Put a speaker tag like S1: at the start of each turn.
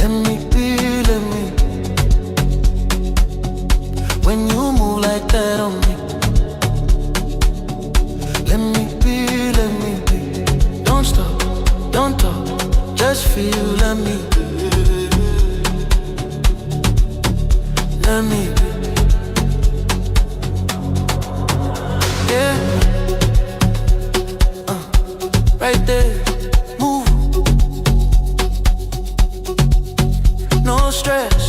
S1: Let me be, let me be. When you move like that on me, let me be, let me be. Don't stop, don't talk, just feel, let me be. Let me be. Yeah. Right there, move. No stress.